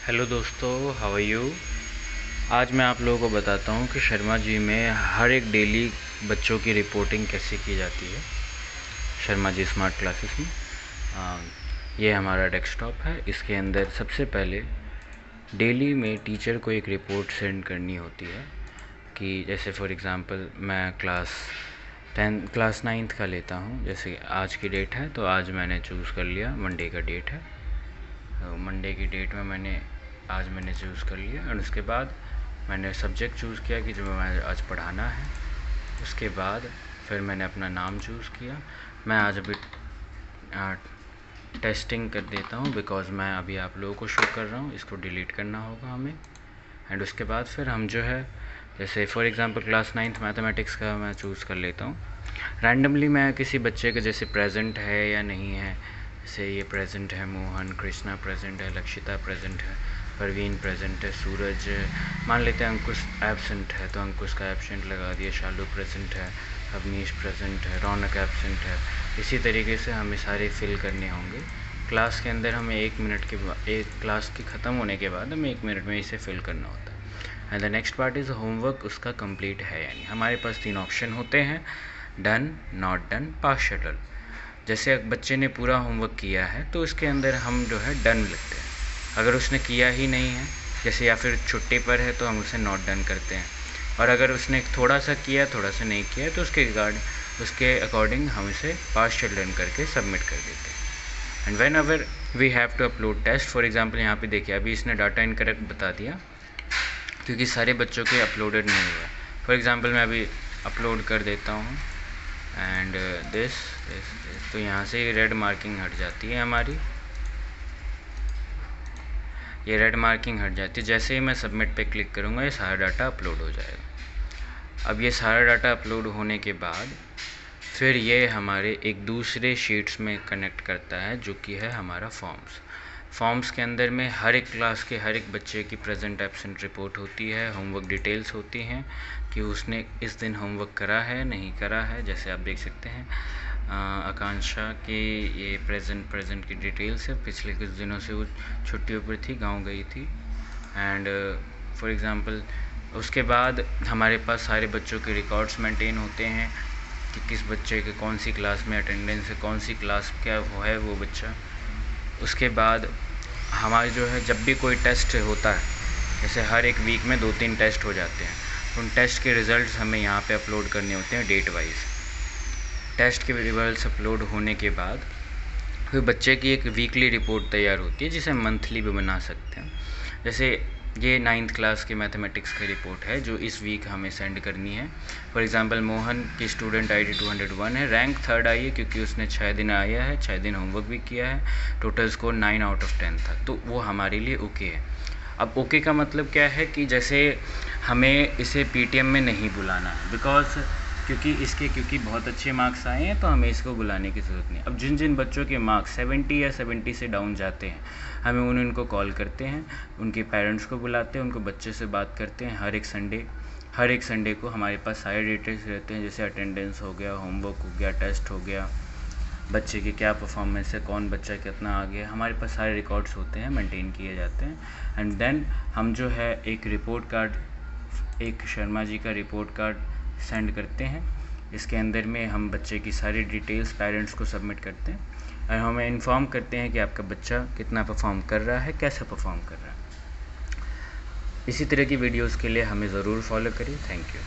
Hello दोस्तों, how are you. आज मैं आप लोगों को बताता हूँ कि शर्मा जी में हर एक डेली बच्चों की रिपोर्टिंग कैसे की जाती है। शर्मा जी स्मार्ट क्लासेस में ये हमारा डेस्कटॉप है। इसके अंदर सबसे पहले डेली में टीचर को एक रिपोर्ट सेंड करनी होती है कि जैसे फॉर एग्ज़ाम्पल मैं क्लास 9th का लेता हूँ। जैसे आज की डेट है तो आज मैंने चूज़ कर लिया, मंडे का डेट है, तो मंडे की डेट में आज मैंने चूज़ कर लिया। और उसके बाद मैंने सब्जेक्ट चूज़ किया कि जो मैं आज पढ़ाना है। उसके बाद फिर मैंने अपना नाम चूज़ किया। मैं आज अभी टेस्टिंग कर देता हूँ बिकॉज़ मैं अभी आप लोगों को शो कर रहा हूँ, इसको डिलीट करना होगा हमें। एंड उसके बाद फिर हम जो है जैसे for example class 9th mathematics का मैं चूज़ कर लेता हूँ। रैंडमली मैं किसी बच्चे के जैसे प्रेजेंट है या नहीं है, जैसे ये प्रेजेंट है मोहन, कृष्णा प्रेजेंट है, लक्षिता प्रेजेंट है, परवीन प्रेजेंट है, सूरज, मान लेते हैं अंकुश एब्सेंट है तो अंकुश का एब्सेंट लगा दिया, शालू प्रेजेंट है, अवनीश प्रेजेंट है, रौनक एब्सेंट है। इसी तरीके से हमें सारे फिल करने होंगे। क्लास के अंदर हमें एक क्लास की ख़त्म होने के बाद हमें 1 मिनट में इसे फिल करना होता है। And the next part is homework उसका कंप्लीट है, यानी हमारे पास 3 ऑप्शन होते हैं, डन, नॉट डन, पार्शियल। जैसे बच्चे ने पूरा होमवर्क किया है तो उसके अंदर हम जो है डन लिखते हैं। अगर उसने किया ही नहीं है जैसे या फिर छुट्टी पर है तो हम उसे नॉट डन करते हैं। और अगर उसने थोड़ा सा किया थोड़ा सा नहीं किया तो उसके अकॉर्डिंग हम इसे पार्शियल डन करके सबमिट कर देते हैं। And whenever we have to upload test, for example यहाँ पे देखिए अभी इसने डाटा इनकरेक्ट बता दिया क्योंकि सारे बच्चों के अपलोडेड नहीं हुआ। फॉर एग्जाम्पल मैं अभी अपलोड कर देता हूँ एंड दिस, तो यहाँ से रेड मार्किंग हट जाती है हमारी, ये रेड मार्किंग हट जाती है। जैसे ही मैं सबमिट पे क्लिक करूँगा ये सारा डाटा अपलोड हो जाएगा। अब ये सारा डाटा अपलोड होने के बाद फिर ये हमारे एक दूसरे शीट्स में कनेक्ट करता है जो कि है हमारा फॉर्म्स के अंदर में हर एक क्लास के हर एक बच्चे की प्रेजेंट एब्सेंट रिपोर्ट होती है, होमवर्क डिटेल्स होती हैं कि उसने इस दिन होमवर्क करा है नहीं करा है। जैसे आप देख सकते हैं आकांक्षा के ये प्रेजेंट की डिटेल्स है, पिछले कुछ दिनों से वो छुट्टियों पर थी, गांव गई थी। एंड फॉर एग्ज़ाम्पल उसके बाद हमारे पास सारे बच्चों के रिकॉर्ड्स मेंटेन होते हैं कि किस बच्चे के कौन सी क्लास में अटेंडेंस है, कौन सी क्लास क्या है वो बच्चा। उसके बाद हमारे जो है जब भी कोई टेस्ट होता है, जैसे हर एक वीक में 2-3 टेस्ट हो जाते हैं, उन टेस्ट के रिज़ल्ट्स हमें यहाँ पे अपलोड करने होते हैं डेट वाइज। टेस्ट के रिजल्ट्स अपलोड होने के बाद फिर बच्चे की एक वीकली रिपोर्ट तैयार होती है जिसे मंथली भी बना सकते हैं। जैसे ये 9th क्लास की मैथमेटिक्स की रिपोर्ट है जो इस वीक हमें सेंड करनी है। फॉर एग्जांपल मोहन की स्टूडेंट आईडी 201 है, रैंक 3rd आई है क्योंकि उसने 6 दिन आया है, 6 दिन होमवर्क भी किया है, टोटल स्कोर 9 आउट ऑफ 10 था, तो वो हमारे लिए ओके है। अब ओके का मतलब क्या है कि जैसे हमें इसे पीटीएम में नहीं बुलाना है बिकॉज क्योंकि बहुत अच्छे मार्क्स आए हैं तो हमें इसको बुलाने की ज़रूरत नहीं। अब जिन जिन बच्चों के मार्क्स 70 या 70 से डाउन जाते हैं हमें उनको कॉल करते हैं, उनके पेरेंट्स को बुलाते हैं, उनको बच्चे से बात करते हैं। हर एक संडे को हमारे पास सारे डिटेल्स रहते हैं, जैसे अटेंडेंस हो गया, होमवर्क हो गया, टेस्ट हो गया, बच्चे की क्या परफॉर्मेंस है, कौन बच्चा कितना आ गया, हमारे पास सारे रिकॉर्ड्स होते हैं, मेंटेन किए जाते हैं। एंड देन हम जो है एक रिपोर्ट कार्ड, एक शर्मा जी का रिपोर्ट कार्ड सेंड करते हैं। इसके अंदर में हम बच्चे की सारी डिटेल्स पेरेंट्स को सबमिट करते हैं और हमें इन्फॉर्म करते हैं कि आपका बच्चा कितना परफॉर्म कर रहा है, कैसे परफॉर्म कर रहा है। इसी तरह की वीडियोस के लिए हमें ज़रूर फॉलो करिए। Thank you.